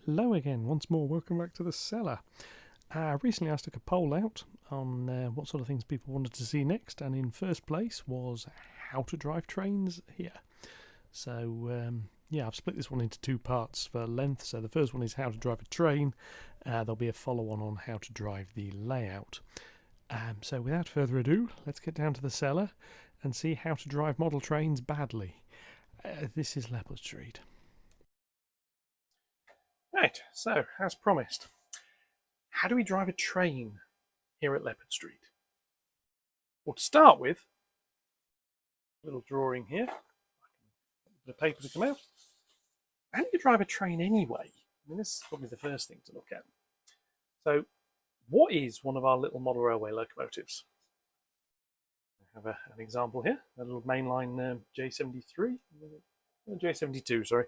Hello again, once more. Welcome back to the cellar. Recently I took a poll out on what sort of things people wanted to see next, and in first place was how to drive trains here. So yeah, I've split this one into two parts for length. So the first one is how to drive a train. There'll be a follow-on on how to drive the layout. So without further ado, let's get down to the cellar and see how to drive model trains badly. This is Leopard Street. Right, so as promised, how do we drive a train here at Leopard Street? Well, to start with, a little drawing here, the paper to come out. How do you drive a train anyway? I mean, this is probably the first thing to look at. So, what is one of our little model railway locomotives? I have an example here, a little mainline J73, J72, sorry.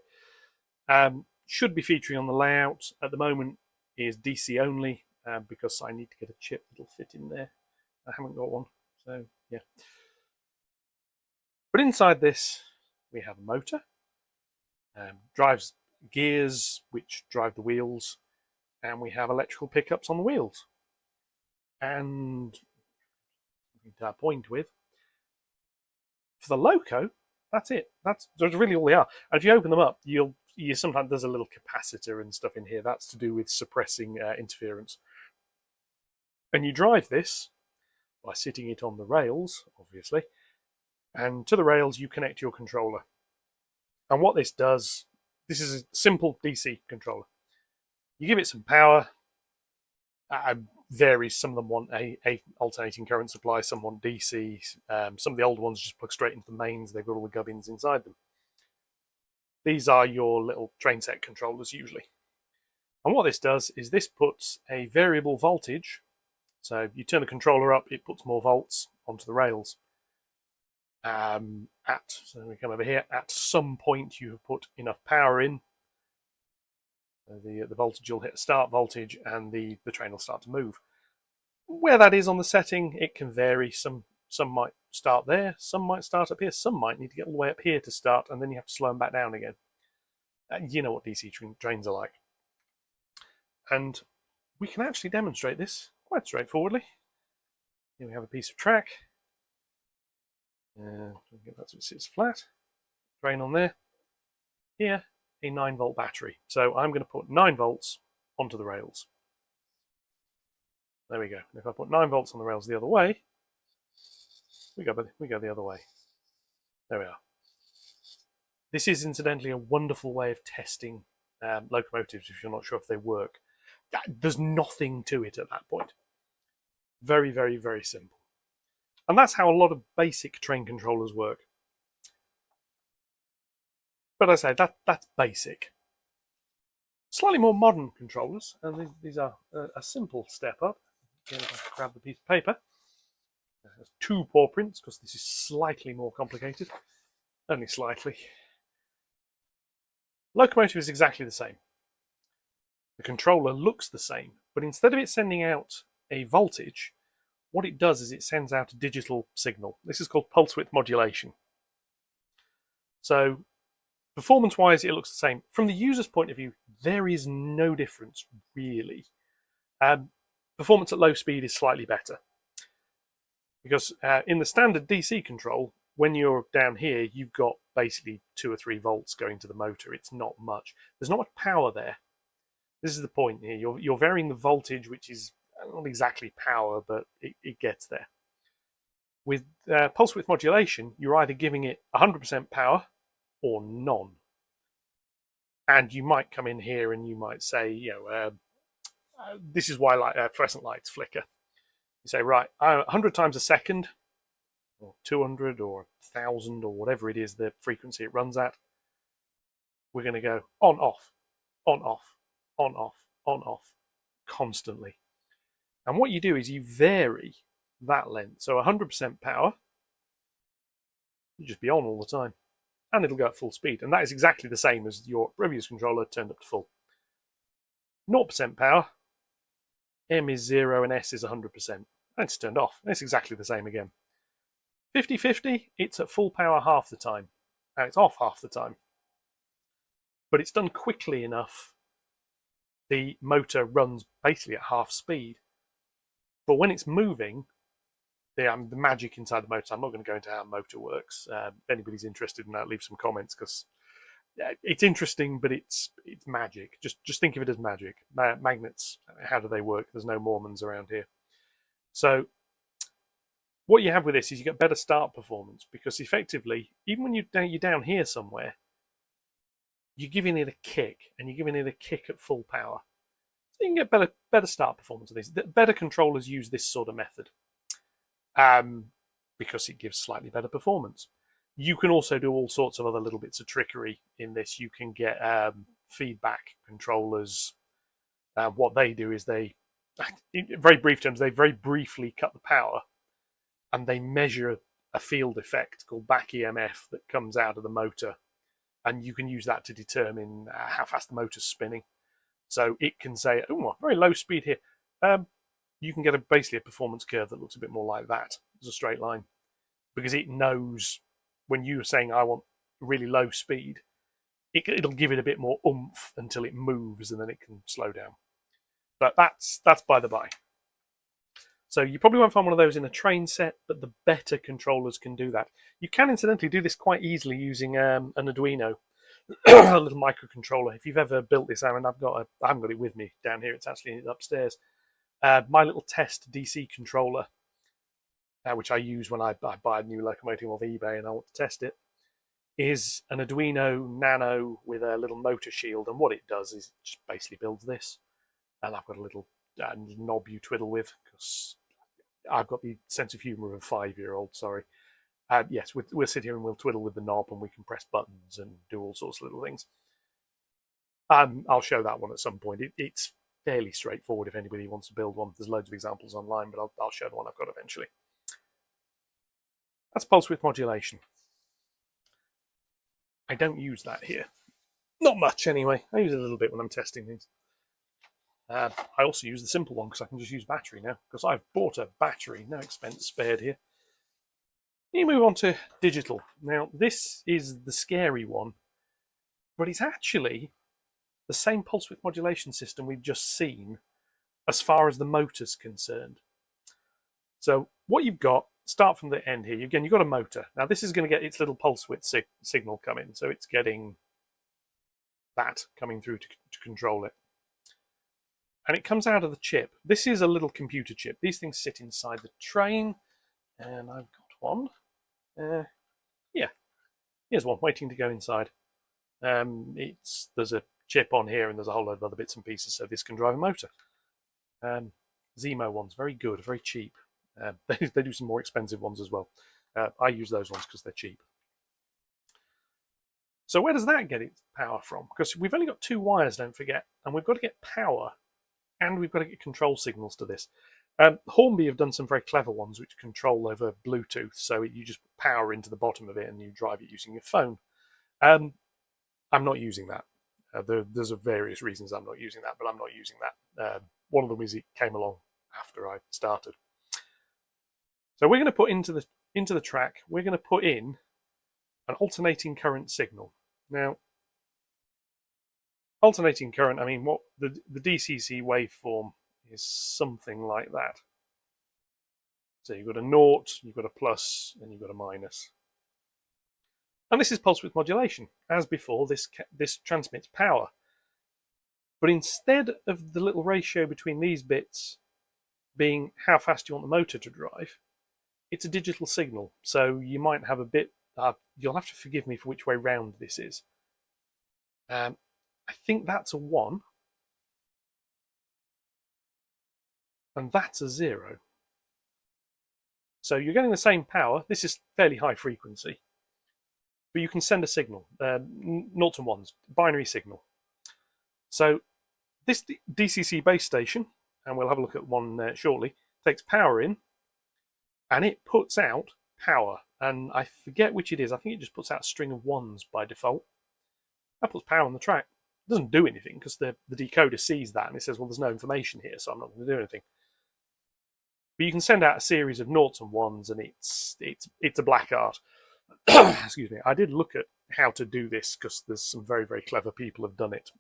Should be featuring on the layout. At the moment is DC only because I need to get a chip that'll fit in there. I haven't got one, so yeah. But inside this we have a motor, drives gears which drive the wheels, and we have electrical pickups on the wheels. And to point with, for the loco, that's it. That's really all they are. And if you open them up, you sometimes there's a little capacitor and stuff in here. That's to do with suppressing interference. And you drive this by sitting it on the rails, obviously, and to the rails you connect your controller. And what this does, this is a simple DC controller. You give it some power. Varies. Some of them want a alternating current supply, some want DC. Some of the old ones just plug straight into the mains. They've got all the gubbins inside them. These are your little train set controllers usually. And what this does is this puts a variable voltage. So you turn the controller up, it puts more volts onto the rails. So we come over here, at some point you have put enough power in. The voltage will hit a start voltage and the train will start to move. Where that is on the setting, it can vary. Some might start there, some might start up here, some might need to get all the way up here to start, and then you have to slow them back down again. You know what DC trains are like. And we can actually demonstrate this quite straightforwardly. Here we have a piece of track. Get that so it sits flat. Train on there. Here, a 9-volt battery. So I'm going to put 9 volts onto the rails. There we go. And if I put 9 volts on the rails the other way, we go the other way. There we are. This is incidentally a wonderful way of testing locomotives if you're not sure if they work. There's nothing to it at that point. Very, very, very simple. And that's how a lot of basic train controllers work. But I say that's basic. Slightly more modern controllers, and these are a simple step up. Again, if I grab the piece of paper, there's 2 paw prints because this is slightly more complicated, only slightly. Locomotive is exactly the same. The controller looks the same, but instead of it sending out a voltage, what it does is it sends out a digital signal. This is called pulse width modulation. So performance-wise, it looks the same. From the user's point of view, there is no difference, really. Performance at low speed is slightly better. Because in the standard DC control, when you're down here, you've got basically 2 or 3 volts going to the motor. It's not much. There's not much power there. This is the point here. You're varying the voltage, which is not exactly power, but it gets there. With pulse width modulation, you're either giving it 100% power or none. And you might come in here and you might say, this is why fluorescent lights flicker. You say, right, 100 times a second, or 200 or 1,000 or whatever it is, the frequency it runs at, we're going to go on, off, on, off, on, off, on, off, constantly. And what you do is you vary that length. So 100% power, you just be on all the time. And it'll go at full speed. And that is exactly the same as your previous controller turned up to full. 0% power, M is 0 and S is 100%. And it's turned off. And it's exactly the same again. 50-50, it's at full power half the time. And it's off half the time. But it's done quickly enough the motor runs basically at half speed. But when it's moving, the magic inside the motor, I'm not going to go into how a motor works. If anybody's interested in that, leave some comments, because it's interesting, but it's magic. Just think of it as magic. Magnets, how do they work? There's no Mormons around here. So what you have with this is you get better start performance, because effectively, even when you're down here somewhere, you're giving it a kick, and you're giving it a kick at full power. So you can get better start performance of these. Better controllers use this sort of method, because it gives slightly better performance. You can also do all sorts of other little bits of trickery in this. You can get feedback controllers. What they do is they, in very brief terms, they very briefly cut the power, and they measure a field effect called back EMF that comes out of the motor, and you can use that to determine how fast the motor's spinning. So it can say, oh, very low speed here. You can get basically a performance curve that looks a bit more like that as a straight line, because it knows when you're saying I want really low speed, it'll give it a bit more oomph until it moves, and then it can slow down. But that's by the by. So you probably won't find one of those in a train set, but the better controllers can do that. You can incidentally do this quite easily using an Arduino, a little microcontroller. If you've ever built this, Aaron, I haven't got it with me down here. It's actually upstairs. My little test DC controller, which I use when I buy a new locomotive off eBay and I want to test it, is an Arduino Nano with a little motor shield. And what it does is it just basically builds this. And I've got a little knob you twiddle with, because I've got the sense of humour of a 5-year-old, sorry. Yes, we'll sit here and we'll twiddle with the knob, and we can press buttons and do all sorts of little things. I'll show that one at some point. It's fairly straightforward if anybody wants to build one. There's loads of examples online, but I'll show the one I've got eventually. That's pulse width modulation. I don't use that here. Not much, anyway. I use it a little bit when I'm testing things. I also use the simple one because I can just use battery now, because I've bought a battery, no expense spared here. You move on to digital. Now, this is the scary one, but it's actually the same pulse width modulation system we've just seen as far as the motor's concerned. So what you've got, start from the end here. Again, you've got a motor. Now, this is going to get its little pulse width signal coming, so it's getting that coming through to control it. And it comes out of the chip. This is a little computer chip. These things sit inside the train, and I've got one. Yeah, here's one waiting to go inside. There's a chip on here, and there's a whole load of other bits and pieces, so this can drive a motor. Zemo ones, very good, very cheap. They do some more expensive ones as well. I use those ones because they're cheap. So where does that get its power from? Because we've only got 2 wires, don't forget, and we've got to get power, and we've got to get control signals to this. Hornby have done some very clever ones which control over Bluetooth, so you just put power into the bottom of it and you drive it using your phone. I'm not using that. There's various reasons I'm not using that, but I'm not using that. One of them is it came along after I started. So we're going to put into the track, we're going to put in an alternating current signal. Now, alternating current, I mean, what the DCC waveform is something like that. So you've got a naught, you've got a plus, and you've got a minus. And this is pulse width modulation. As before, this transmits power. But instead of the little ratio between these bits being how fast you want the motor to drive, it's a digital signal. So you might have a bit, you'll have to forgive me for which way round this is. I think that's a 1. And that's a 0. So you're getting the same power. This is fairly high frequency. But you can send a signal, noughts and ones, binary signal. So this DCC base station, and we'll have a look at one shortly, takes power in, and it puts out power. And I forget which it is. I think it just puts out a string of 1s by default. That puts power on the track. It doesn't do anything because the decoder sees that and it says, well, there's no information here, so I'm not going to do anything. But you can send out a series of noughts and ones, and it's a black art. Excuse me. I did look at how to do this because there's some very, very clever people have done it.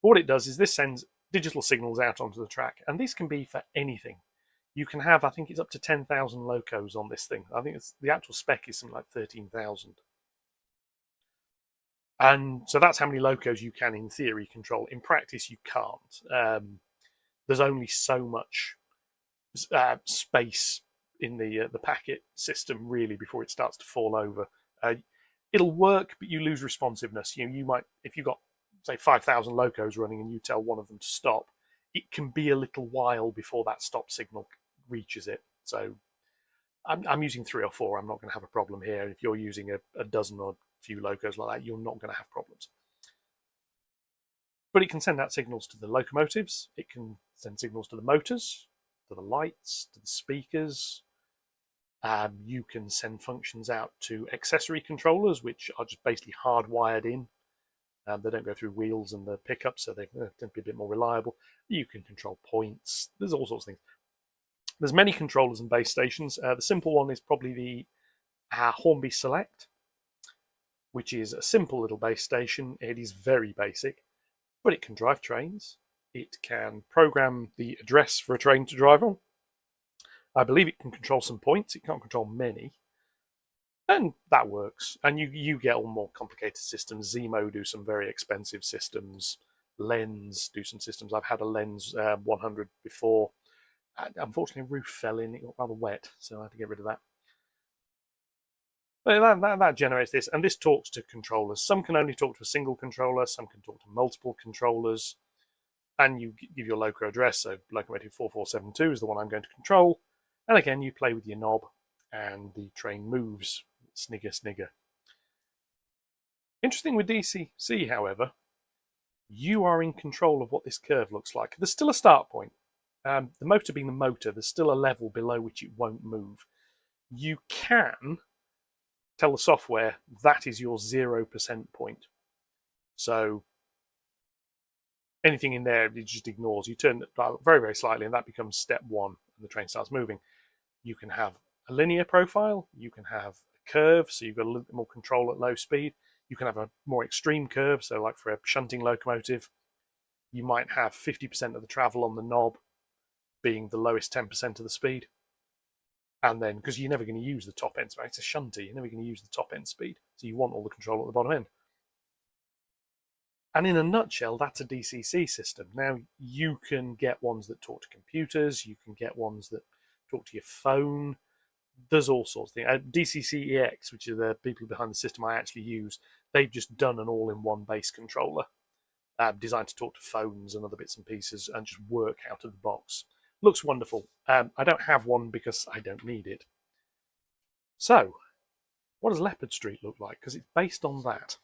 What But what it does is this sends digital signals out onto the track, and these can be for anything. You can have, I think it's up to 10,000 locos on this thing. I think the actual spec is something like 13,000. And so that's how many locos you can, in theory, control. In practice, you can't. There's only so much space in the packet system, really, before it starts to fall over. It'll work, but you lose responsiveness. You might, if you've got, say, 5,000 locos running and you tell one of them to stop, it can be a little while before that stop signal reaches it. So I'm using 3 or 4. I'm not going to have a problem here. If you're using a dozen or a few locos like that, you're not going to have problems. But it can send out signals to the locomotives. It can send signals to the motors, to the lights, to the speakers. You can send functions out to accessory controllers, which are just basically hardwired in. They don't go through wheels and the pickups, so they tend to be a bit more reliable. You can control points. There's all sorts of things. There's many controllers and base stations. The simple one is probably the Hornby Select, which is a simple little base station. It is very basic, but it can drive trains. It can program the address for a train to drive on. I believe it can control some points. It can't control many. And that works. And you get all more complicated systems. Zemo do some very expensive systems. Lens do some systems. I've had a Lens 100 before. Unfortunately, a roof fell in. It got rather wet, so I had to get rid of that. But that generates this, and this talks to controllers. Some can only talk to a single controller. Some can talk to multiple controllers. And you give your loco address. So locomotive 4472 is the one I'm going to control. And again, you play with your knob, and the train moves. Snigger, snigger. Interesting with DCC, however, you are in control of what this curve looks like. There's still a start point. The motor being the motor, there's still a level below which it won't move. You can tell the software that is your 0% point. So anything in there, it just ignores. You turn it very, very slightly, and that becomes step 1, and the train starts moving. You can have a linear profile. You can have a curve, so you've got a little bit more control at low speed. You can have a more extreme curve, so like for a shunting locomotive, you might have 50% of the travel on the knob being the lowest 10% of the speed. And then, because you're never going to use the top end, it's a shunter, you're never going to use the top end speed. So you want all the control at the bottom end. And in a nutshell, that's a DCC system. Now, you can get ones that talk to computers, you can get ones that talk to your phone. There's all sorts of things. DCC-EX, which are the people behind the system I actually use, they've just done an all-in-one base controller designed to talk to phones and other bits and pieces and just work out of the box. Looks wonderful. I don't have one because I don't need it. So, what does Leopard Street look like? Because it's based on that.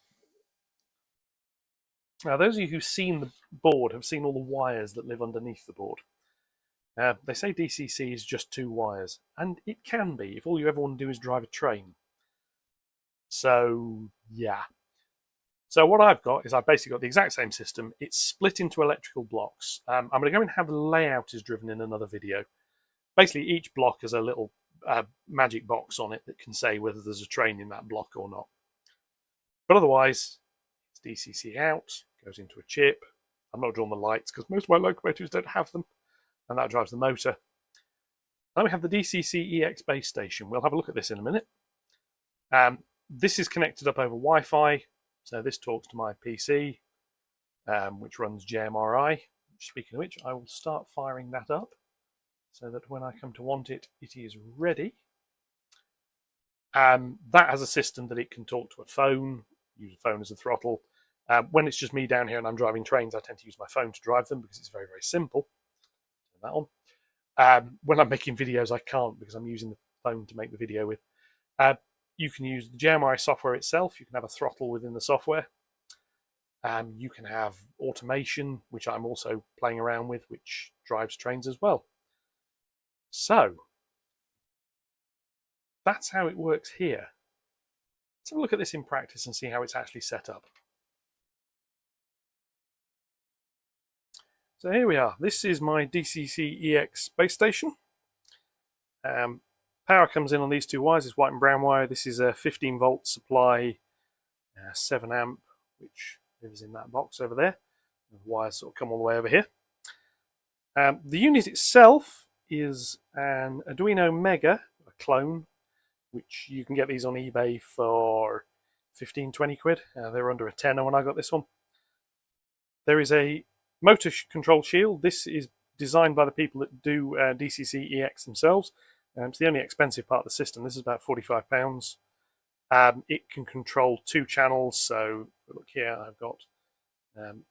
Now, those of you who've seen the board have seen all the wires that live underneath the board. They say DCC is just 2 wires, and it can be if all you ever want to do is drive a train. So, yeah. So what I've got is I've basically got the exact same system. It's split into electrical blocks. I'm going to go and have the layout is driven in another video. Basically, each block has a little magic box on it that can say whether there's a train in that block or not. But otherwise, it's DCC out, goes into a chip. I've not drawn the lights because most of my locomotives don't have them, and that drives the motor. Then we have the DCC-EX base station. We'll have a look at this in a minute. This is connected up over Wi-Fi. So this talks to my PC, which runs JMRI. Speaking of which, I will start firing that up so that when I come to want it, it is ready. That has a system that it can talk to a phone, use a phone as a throttle. When it's just me down here and I'm driving trains, I tend to use my phone to drive them because it's very, very simple. Turn that on. When I'm making videos, I can't because I'm using the phone to make the video with. You can use the JMRI software itself. You can have a throttle within the software. You can have automation, which I'm also playing around with, which drives trains as well. So, that's how it works here. Let's have a look at this in practice and see how it's actually set up. So here we are. This is my DCC-EX base station. Power comes in on these 2 wires. It's white and brown wire. This is a 15 volt supply, 7 amp, which lives in that box over there. The wires sort of come all the way over here. The unit itself is an Arduino Mega, a clone, which you can get these on eBay for 15-20 quid. They were under a tenner when I got this one. There is a motor control shield. This is designed by the people that do DCC-EX themselves. It's the only expensive part of the system. This is about £45. It can control 2 channels. So look here, I've got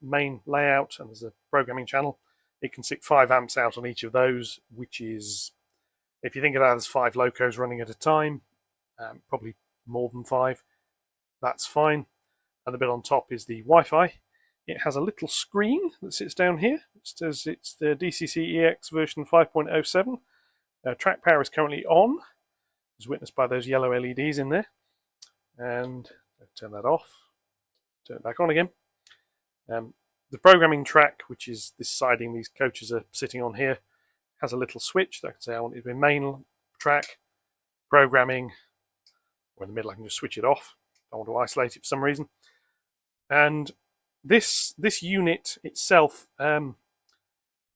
main layout and there's a programming channel. It can stick 5 amps out on each of those, which is, if you think of that as 5 locos running at a time, probably more than 5, that's fine. And the bit on top is the Wi-Fi. It has a little screen that sits down here. It says it's the DCC-EX version 5.07. Track power is currently on, as witnessed by those yellow LEDs in there. And turn that off, turn it back on again. The programming track, which is this siding these coaches are sitting on here, has a little switch that I can say I want it to be main track, programming, or in the middle I can just switch it off if I want to isolate it for some reason. And this unit itself,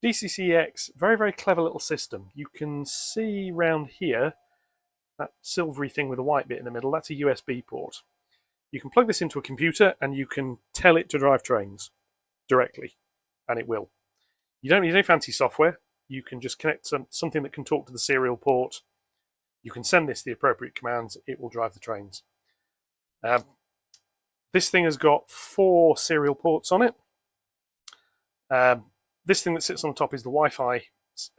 DCC-EX, very, very clever little system. You can see round here, that silvery thing with a white bit in the middle, that's a USB port. You can plug this into a computer and you can tell it to drive trains directly, and it will. You don't need any fancy software. You can just connect something that can talk to the serial port. You can send this the appropriate commands. It will drive the trains. This thing has got 4 serial ports on it. This thing that sits on the top is the Wi-Fi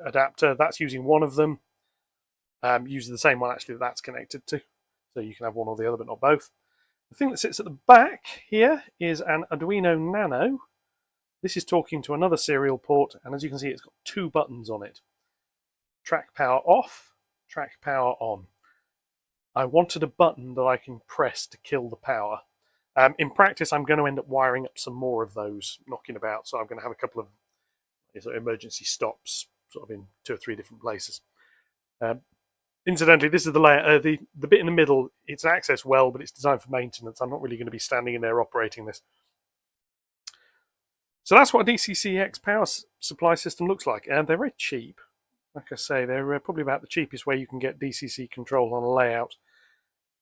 adapter. That's using one of them. Using the same one actually that's connected to. So you can have one or the other, but not both. The thing that sits at the back here is an Arduino Nano. This is talking to another serial port, and as you can see, it's got 2 buttons on it. Track power off, track power on. I wanted a button that I can press to kill the power. In practice, I'm going to end up wiring up some more of those knocking about, so I'm going to have a couple of emergency stops sort of in 2 or 3 different places. Incidentally, this is the layer, the bit in the middle. It's an access well, but it's designed for maintenance. I'm not really going to be standing in there operating this. So that's what a DCC-EX power supply system looks like, and they're very cheap. Like I say, they're probably about the cheapest way you can get DCC control on a layout,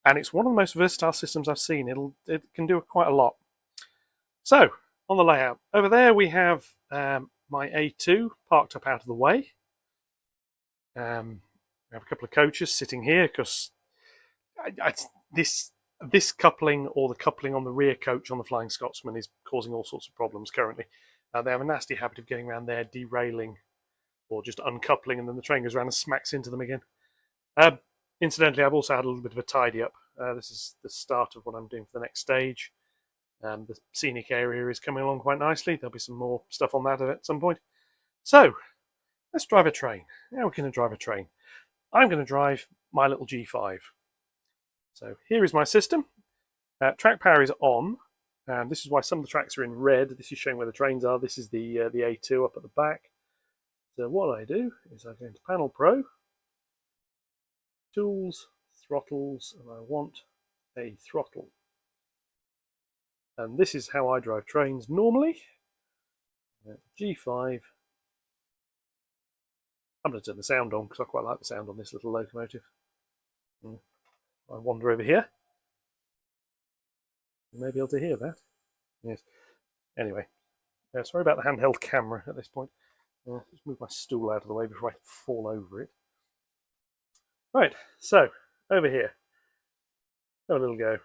and it's one of the most versatile systems I've seen. It can do quite a lot. So on the layout over there, we have my A2 parked up out of the way. We have a couple of coaches sitting here because this coupling or the coupling on the rear coach on the Flying Scotsman is causing all sorts of problems currently. They have a nasty habit of getting around there, derailing, or just uncoupling, and then the train goes around and smacks into them again. Incidentally, I've also had a little bit of a tidy up. This is the start of what I'm doing for the next stage. The scenic area is coming along quite nicely. There'll be some more stuff on that at some point. So, let's drive a train. Now we're going to drive a train. I'm going to drive my little G5. So here is my system. Track power is on. This is why some of the tracks are in red. This is showing where the trains are. This is the A2 up at the back. So what I do is I go into Panel Pro, Tools, Throttles, and I want a throttle. And this is how I drive trains normally. G5. I'm going to turn the sound on because I quite like the sound on this little locomotive. I wander over here. You may be able to hear that. Yes. Anyway, sorry about the handheld camera at this point. Just move my stool out of the way before I fall over it. Right, so over here. Have a little go.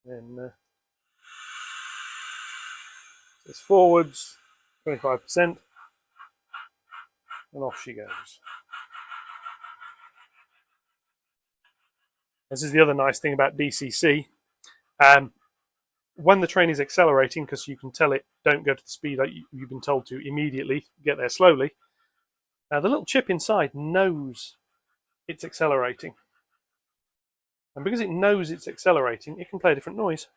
Then it's forwards, 25%, and off she goes. This is the other nice thing about DCC. When the train is accelerating, because you can tell it don't go to the speed that you've been told to immediately, get there slowly, the little chip inside knows it's accelerating. And because it knows it's accelerating, it can play a different noise.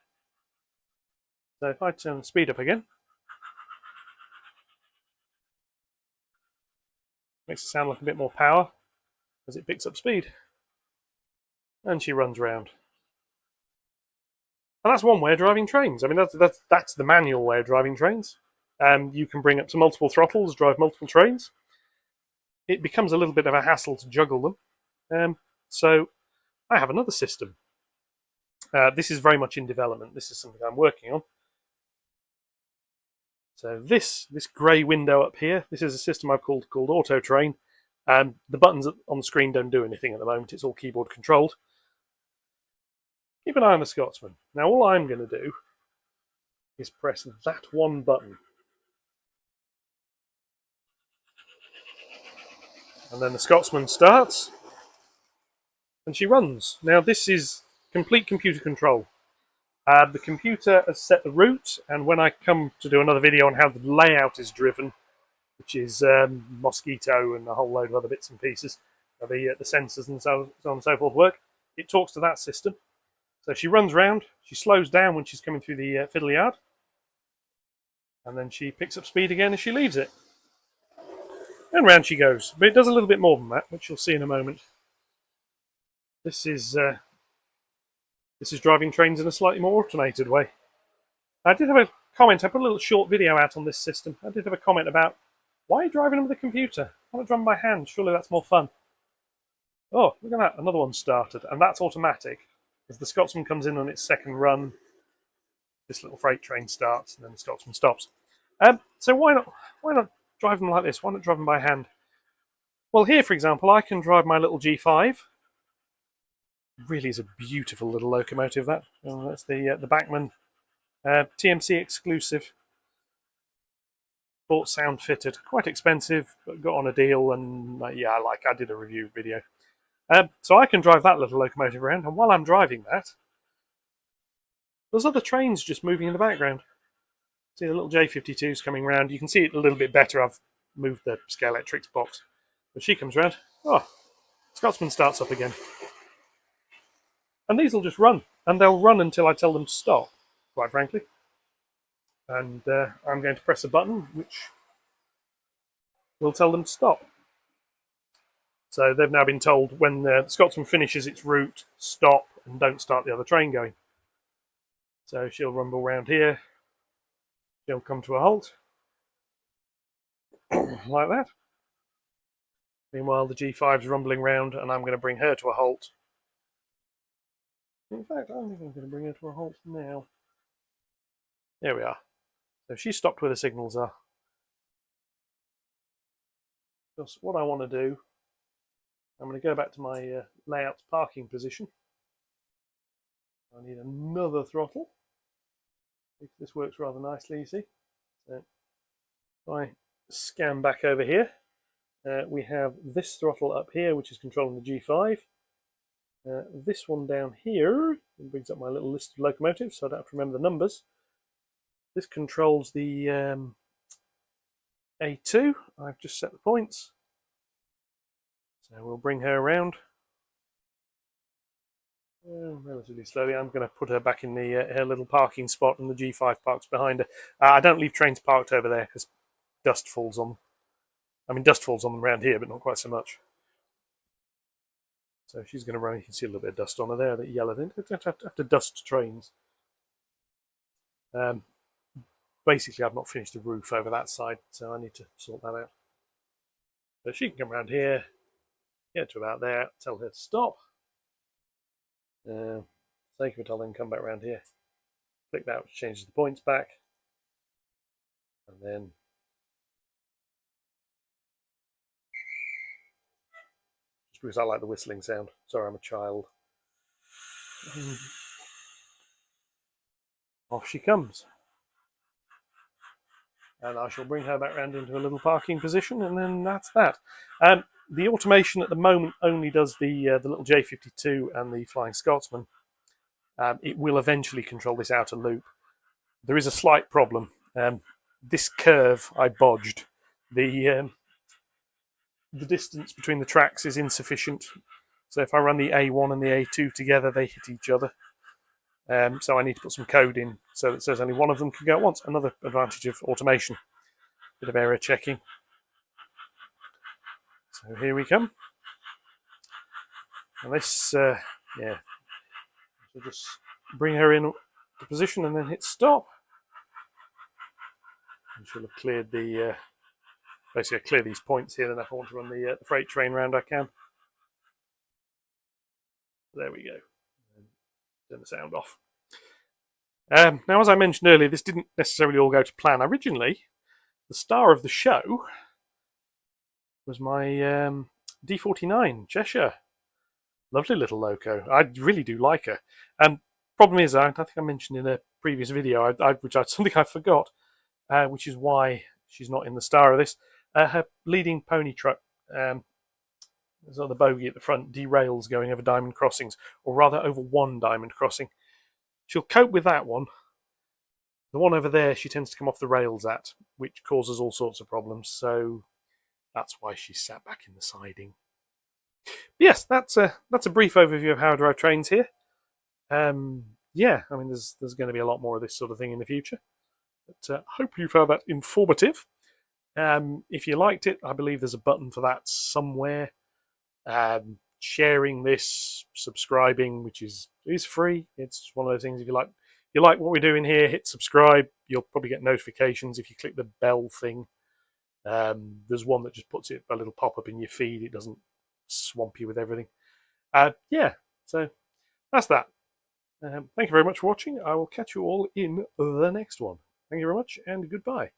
So if I turn the speed up again, makes it sound like a bit more power as it picks up speed. And she runs round. And that's one way of driving trains. I mean, that's the manual way of driving trains. You can bring up to multiple throttles, drive multiple trains. It becomes a little bit of a hassle to juggle them. So I have another system. This is very much in development. This is something I'm working on. So this grey window up here, this is a system I've called Auto Train. The buttons on the screen don't do anything at the moment. It's all keyboard controlled. Keep an eye on the Scotsman. Now all I'm going to do is press that one button. And then the Scotsman starts. And she runs. Now this is complete computer control. The computer has set the route, and when I come to do another video on how the layout is driven, which is Mosquito and a whole load of other bits and pieces, the sensors and so on and so forth work, it talks to that system. So she runs round, she slows down when she's coming through the fiddle yard, and then she picks up speed again as she leaves it. And round she goes. But it does a little bit more than that, which you'll see in a moment. This is driving trains in a slightly more automated way. I did have a comment, I put a little short video out on this system. I did have a comment about, why are you driving them with a computer? Why not drive them by hand? Surely that's more fun. Oh, look at that, another one started, and that's automatic. As the Scotsman comes in on its second run, this little freight train starts, and then the Scotsman stops. So why not drive them like this? Why not drive them by hand? Well, here, for example, I can drive my little G5. Really is a beautiful little locomotive, that. That's the Bachmann TMC exclusive. Bought sound fitted, quite expensive, but got on a deal, and yeah, I did a review video. So I can drive that little locomotive around, and while I'm driving that, there's other trains just moving in the background. See the little J52s coming round. You can see it a little bit better. I've moved the Scalextrics box. But she comes round. Oh, Scotsman starts up again. And these will just run. And they'll run until I tell them to stop, quite frankly. And I'm going to press a button which will tell them to stop. So they've now been told when the Scotsman finishes its route, stop and don't start the other train going. So she'll rumble round here. She'll come to a halt. Like that. Meanwhile, the G5's rumbling round, and I'm going to bring her to a halt. In fact, I don't think I'm going to bring her to a halt now. There we are. So she's stopped where the signals are. Because what I want to do, I'm going to go back to my layout parking position. I need another throttle. This works rather nicely, you see. So if I scan back over here, we have this throttle up here, which is controlling the G5. This one down here brings up my little list of locomotives, so I don't have to remember the numbers. This controls the A2. I've just set the points. So we'll bring her around relatively slowly. I'm going to put her back in the her little parking spot, and the G5 parks behind her. I don't leave trains parked over there because dust falls on them. I mean, dust falls on them around here, but not quite so much. So she's going to run. You can see a little bit of dust on her there, that yellow thing. I have to dust trains. Basically, I've not finished the roof over that side, so I need to sort that out. So she can come around here, get to about there, tell her to stop. Take it, I'll then come back around here. Click that, which changes the points back. And then just because I like the whistling sound. Sorry, I'm a child. Off she comes. And I shall bring her back round into a little parking position, and then that's that. The automation at the moment only does the little J52 and the Flying Scotsman. It will eventually control this outer loop. There is a slight problem. This curve I bodged. The distance between the tracks is insufficient. So if I run the A1 and the A2 together, they hit each other. So I need to put some code in so that it says only one of them can go at once. Another advantage of automation. Bit of error checking. So here we come. And this, yeah, so just bring her in to position and then hit stop. I should have cleared the, basically I clear these points here, and if I want to run the freight train round I can. There we go. Turn the sound off. Now, as I mentioned earlier, this didn't necessarily all go to plan. Originally, the star of the show was my D49 Cheshire. Lovely little loco. I really do like her. Problem is, I think I mentioned in a previous video, which I something I forgot, which is why she's not in the star of this. Her leading pony truck, there's on the bogie at the front, derails going over diamond crossings, or rather over one diamond crossing. She'll cope with that one. The one over there, she tends to come off the rails at, which causes all sorts of problems. So that's why she's sat back in the siding. But yes, that's a brief overview of how I drive trains here. Yeah, I mean, there's going to be a lot more of this sort of thing in the future. But I hope you found that informative. If you liked it, I believe there's a button for that somewhere. Sharing this, subscribing, which is free. It's one of those things. If you like what we're doing here, hit subscribe. You'll probably get notifications if you click the bell thing. There's one that just puts a little pop-up in your feed. It doesn't swamp you with everything. Yeah, so that's that. Thank you very much for watching. I will catch you all in the next one. Thank you very much, and goodbye.